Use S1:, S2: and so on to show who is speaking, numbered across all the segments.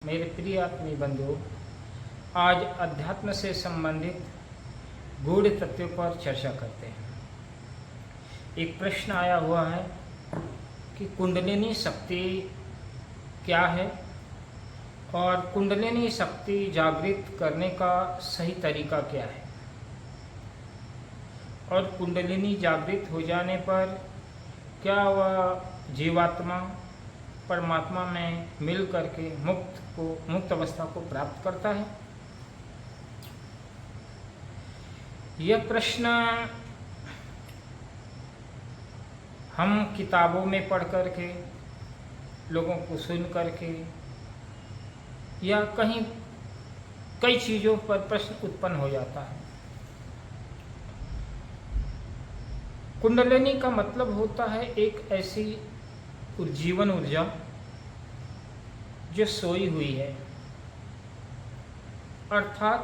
S1: मेरे प्रिय आत्मीय बंधुओं, आज अध्यात्म से संबंधित गूढ़ तत्वों पर चर्चा करते हैं। एक प्रश्न आया हुआ है कि कुंडलिनी शक्ति क्या है और कुंडलिनी शक्ति जागृत करने का सही तरीका क्या है, और कुंडलिनी जागृत हो जाने पर क्या वह जीवात्मा परमात्मा में मिल करके मुक्त अवस्था को प्राप्त करता है। यह प्रश्न हम किताबों में पढ़ करके, लोगों को सुन करके या कहीं कई चीज़ों पर प्रश्न उत्पन्न हो जाता है। कुंडलिनी का मतलब होता है एक ऐसी जीवन ऊर्जा जो सोई हुई है, अर्थात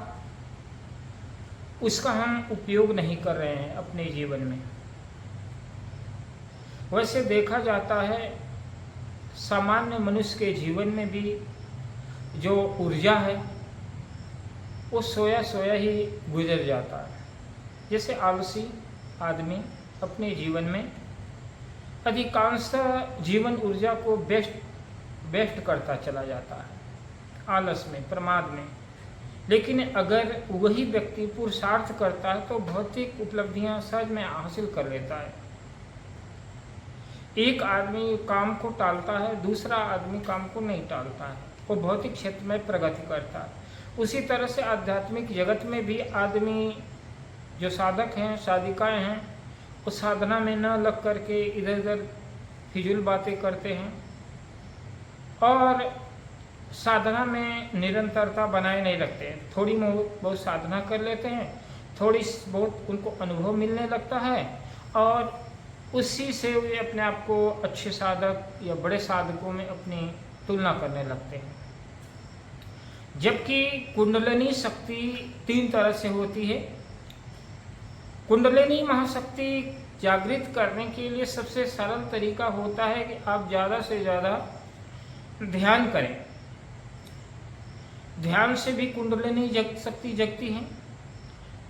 S1: उसका हम उपयोग नहीं कर रहे हैं अपने जीवन में। वैसे देखा जाता है सामान्य मनुष्य के जीवन में भी जो ऊर्जा है वो सोया सोया ही गुजर जाता है। जैसे आलसी आदमी अपने जीवन में अधिकांशतः जीवन ऊर्जा को वेस्ट करता चला जाता है, आलस में, प्रमाद में। लेकिन अगर वही व्यक्ति पुरुषार्थ करता है तो भौतिक उपलब्धियां सहज में हासिल कर लेता है। एक आदमी काम को टालता है, दूसरा आदमी काम को नहीं टालता है, वो भौतिक क्षेत्र में प्रगति करता है। उसी तरह से आध्यात्मिक जगत में भी आदमी जो साधक हैं, साधिकाएं हैं, उस साधना में न लग करके इधर उधर फिजूल बातें करते हैं और साधना में निरंतरता बनाए नहीं रखते हैं। थोड़ी बहुत साधना कर लेते हैं, थोड़ी बहुत उनको अनुभव मिलने लगता है और उसी से वे अपने आप को अच्छे साधक या बड़े साधकों में अपनी तुलना करने लगते हैं। जबकि कुंडलिनी शक्ति 3 तरह से होती है। कुंडलिनी महाशक्ति जागृत करने के लिए सबसे सरल तरीका होता है कि आप ज़्यादा से ज़्यादा ध्यान करें। ध्यान से भी कुंडलिनी शक्ति जगती है।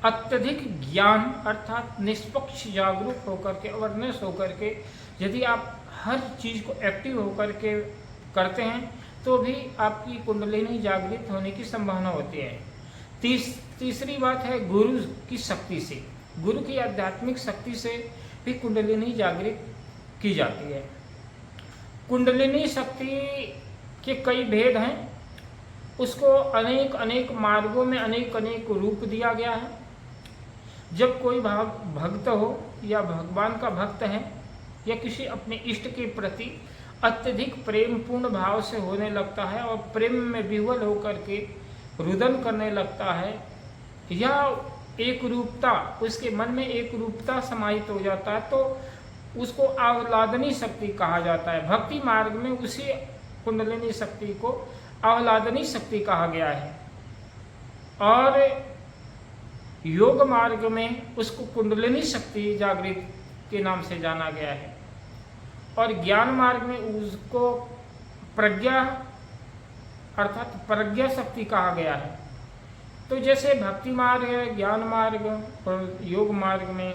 S1: अत्यधिक ज्ञान अर्थात निष्पक्ष जागरूक होकर के, अवेयरनेस होकर के यदि आप हर चीज़ को एक्टिव होकर के करते हैं तो भी आपकी कुंडलिनी जागृत होने की संभावना होती है। तीसरी बात है गुरु की शक्ति से, गुरु की आध्यात्मिक शक्ति से भी कुंडलिनी जागृत की जाती है। कुंडलिनी शक्ति के कई भेद हैं, उसको अनेक मार्गों में अनेक रूप दिया गया है। जब कोई भक्त हो या भगवान का भक्त है या किसी अपने इष्ट के प्रति अत्यधिक प्रेम पूर्ण भाव से होने लगता है और प्रेम में विह्वल होकर के रुदन करने लगता है, या एक रूपता, उसके मन में एक रूपता समाहित हो जाता है, तो उसको आह्लादनी शक्ति कहा जाता है। भक्ति मार्ग में उसी कुंडलिनी शक्ति को आह्लादनी शक्ति कहा गया है और योग मार्ग में उसको कुंडलिनी शक्ति जागृत के नाम से जाना गया है और ज्ञान मार्ग में उसको प्रज्ञा अर्थात प्रज्ञा शक्ति कहा गया है। तो जैसे भक्ति मार्ग है, ज्ञान मार्ग और योग मार्ग में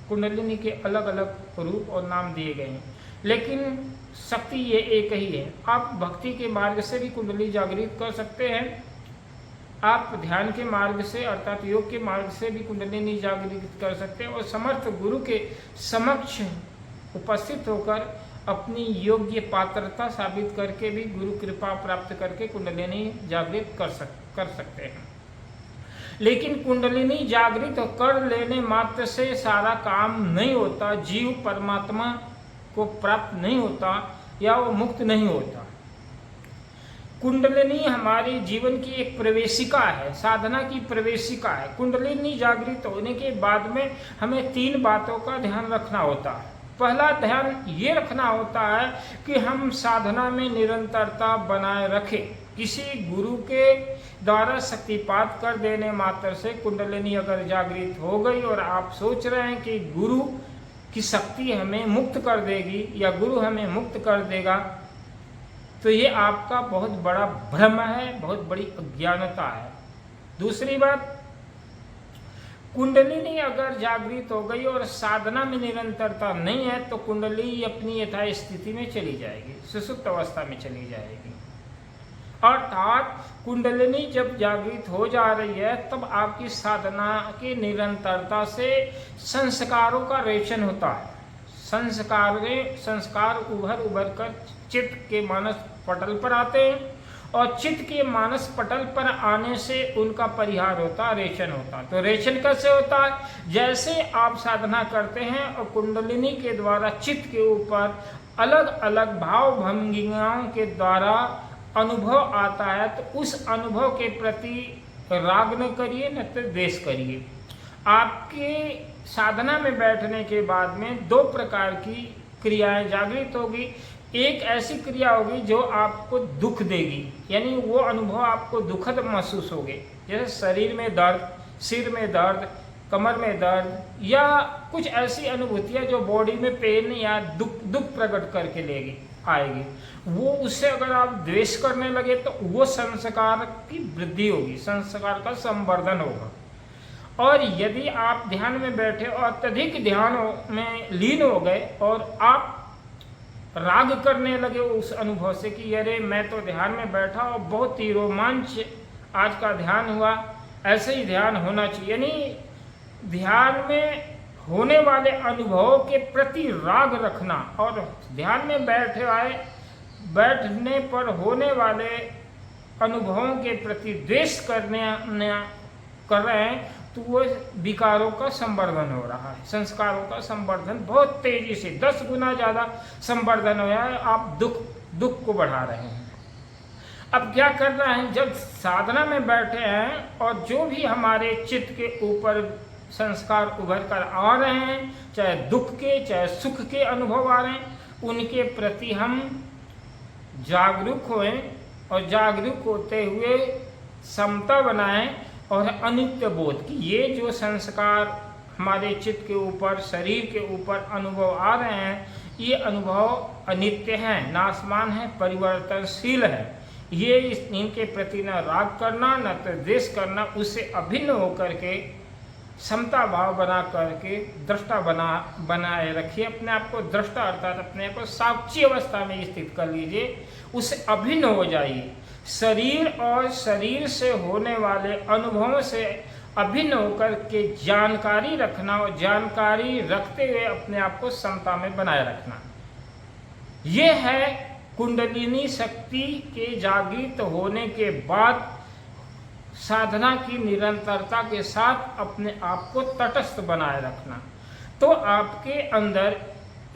S1: कुंडलिनी के अलग अलग रूप और नाम दिए गए हैं, लेकिन शक्ति ये एक ही है। आप भक्ति के मार्ग से भी कुंडली जागृत कर सकते हैं, आप ध्यान के मार्ग से अर्थात योग के मार्ग से भी कुंडलिनी जागृत कर सकते हैं और समर्थ गुरु के समक्ष उपस्थित होकर अपनी योग्य पात्रता साबित करके भी गुरु कृपा प्राप्त करके कुंडलिनी जागृत कर सकते हैं। लेकिन कुंडलिनी जागृत कर लेने मात्र से सारा काम नहीं होता, जीव परमात्मा को प्राप्त नहीं होता या वो मुक्त नहीं होता। कुंडलिनी हमारे जीवन की एक प्रवेशिका है, साधना की प्रवेशिका है। कुंडलिनी जागृत होने के बाद में हमें 3 बातों का ध्यान रखना होता है। पहला ध्यान ये रखना होता है कि हम साधना में निरंतरता बनाए रखें। किसी गुरु के द्वारा शक्तिपात कर देने मात्र से कुंडलिनी अगर जागृत हो गई और आप सोच रहे हैं कि गुरु की शक्ति हमें मुक्त कर देगी या गुरु हमें मुक्त कर देगा, तो ये आपका बहुत बड़ा भ्रम है, बहुत बड़ी अज्ञानता है। दूसरी बात, कुंडलिनी अगर जागृत हो गई और साधना में निरंतरता नहीं है तो कुंडली अपनी यथा स्थिति में चली जाएगी, सुषुप्त अवस्था में चली जाएगी। अर्थात कुंडलिनी जब जागृत हो जा रही है तब आपकी साधना की निरंतरता से संस्कारों का रेचन होता है। संस्कार उभर कर चित्त के मानस पटल पर आते हैं और चित्त के मानस पटल पर आने से उनका परिहार होता, रेचन होता। तो रेचन कैसे होता है? जैसे आप साधना करते हैं और कुंडलिनी के द्वारा चित्त के ऊपर अलग अलग भाव भंगिमाओं के द्वारा अनुभव आता है तो उस अनुभव के प्रति राग न करिए न तो द्वेष करिए। आपके साधना में बैठने के बाद में दो प्रकार की क्रियाएं जागृत होगी। एक ऐसी क्रिया होगी जो आपको दुख देगी, यानी वो अनुभव आपको दुखद महसूस होगे, जैसे शरीर में दर्द, सिर में दर्द, कमर में दर्द या कुछ ऐसी अनुभूतियां जो बॉडी में पेन या दुख प्रकट करके लेगी आएगी। वो उससे अगर आप द्वेष करने लगे तो वो संस्कार की वृद्धि होगी, संस्कार का संवर्धन होगा। और यदि आप ध्यान में बैठे और अत्यधिक ध्यान में लीन हो गए और आप राग करने लगे उस अनुभव से कि अरे मैं तो ध्यान में बैठा और बहुत ही रोमांच आज का ध्यान हुआ, ऐसे ही ध्यान होना चाहिए, यानी ध्यान में होने वाले अनुभवों के प्रति राग रखना और ध्यान में बैठने पर होने वाले अनुभवों के प्रति द्वेष कर रहे हैं तो वो विकारों का संवर्धन हो रहा है, संस्कारों का संवर्धन बहुत तेजी से 10 गुना ज़्यादा संवर्धन हो रहा है। आप दुख को बढ़ा रहे हैं। अब क्या करना है, जब साधना में बैठे हैं और जो भी हमारे चित्त के ऊपर संस्कार उभर कर आ रहे हैं, चाहे दुख के चाहे सुख के अनुभव आ रहे हैं, उनके प्रति हम जागरूक होएं और जागरूक होते हुए समता बनाएं और अनित्य बोध की ये जो संस्कार हमारे चित्त के ऊपर, शरीर के ऊपर अनुभव आ रहे हैं, ये अनुभव अनित्य हैं, नाशमान है, परिवर्तनशील है। ये इनके प्रति न राग करना न तो द्वेष करना, उससे अभिन्न होकर के समता भाव बना करके दृष्टा बनाए रखिए। अपने आप को दृष्टा अर्थात अपने आप को साक्षी अवस्था में स्थित कर लीजिए, उससे अभिन्न हो जाइए। शरीर और शरीर से होने वाले अनुभवों से अभिन्न होकर के जानकारी रखना और जानकारी रखते हुए अपने आप को समता में बनाए रखना, ये है कुंडलिनी शक्ति के जागृत होने के बाद साधना की निरंतरता के साथ अपने आप को तटस्थ बनाए रखना। तो आपके अंदर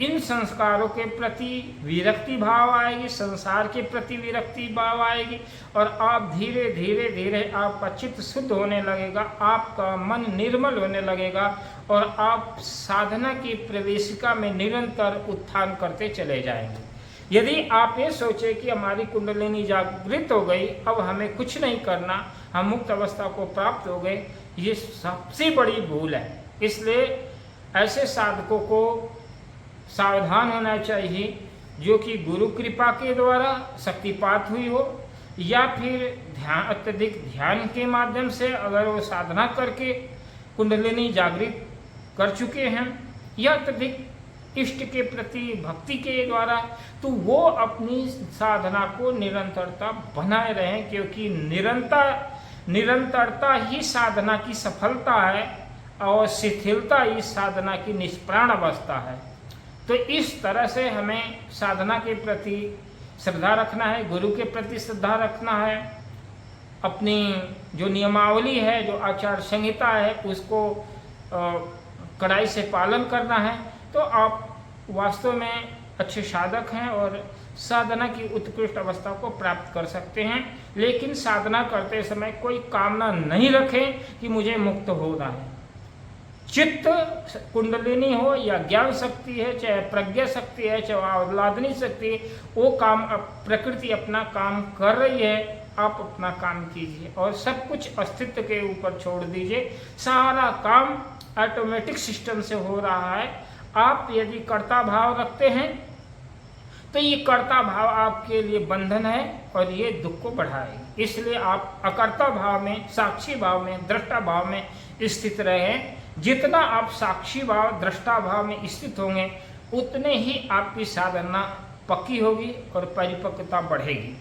S1: इन संस्कारों के प्रति विरक्ति भाव आएगी, संसार के प्रति विरक्ति भाव आएगी और आप धीरे धीरे आपका चित्त शुद्ध होने लगेगा, आपका मन निर्मल होने लगेगा और आप साधना की प्रवेशिका में निरंतर उत्थान करते चले जाएंगे। यदि आप ये सोचे कि हमारी कुंडलिनी जागृत हो गई, अब हमें कुछ नहीं करना, हम मुक्त अवस्था को प्राप्त हो गए, ये सबसे बड़ी भूल है। इसलिए ऐसे साधकों को सावधान होना चाहिए जो कि गुरु कृपा के द्वारा शक्तिपात हुई हो या फिर अत्यधिक ध्यान के माध्यम से अगर वो साधना करके कुंडलिनी जागृत कर चुके हैं या अत्यधिक इष्ट के प्रति भक्ति के द्वारा, तो वो अपनी साधना को निरंतरता बनाए रहें, क्योंकि निरंतरता ही साधना की सफलता है और शिथिलता ही साधना की निष्प्राण अवस्था है। तो इस तरह से हमें साधना के प्रति श्रद्धा रखना है, गुरु के प्रति श्रद्धा रखना है, अपनी जो नियमावली है, जो आचार संहिता है, उसको कड़ाई से पालन करना है। तो आप वास्तव में अच्छे साधक हैं और साधना की उत्कृष्ट अवस्था को प्राप्त कर सकते हैं। लेकिन साधना करते समय कोई कामना नहीं रखें कि मुझे मुक्त होना है। चित्त कुंडलिनी हो या ज्ञान शक्ति है, चाहे प्रज्ञा शक्ति है, चाहे आह्लादनी शक्ति है, वो काम प्रकृति अपना काम कर रही है, आप अपना काम कीजिए और सब कुछ अस्तित्व के ऊपर छोड़ दीजिए। सारा काम ऑटोमेटिक सिस्टम से हो रहा है। आप यदि कर्ता भाव रखते हैं तो ये कर्ता भाव आपके लिए बंधन है और ये दुख को बढ़ाएगी। इसलिए आप अकर्ता भाव में, साक्षी भाव में, दृष्टा भाव में स्थित रहें। जितना आप साक्षी भाव, दृष्टा भाव में स्थित होंगे उतने ही आपकी साधना पक्की होगी और परिपक्वता बढ़ेगी।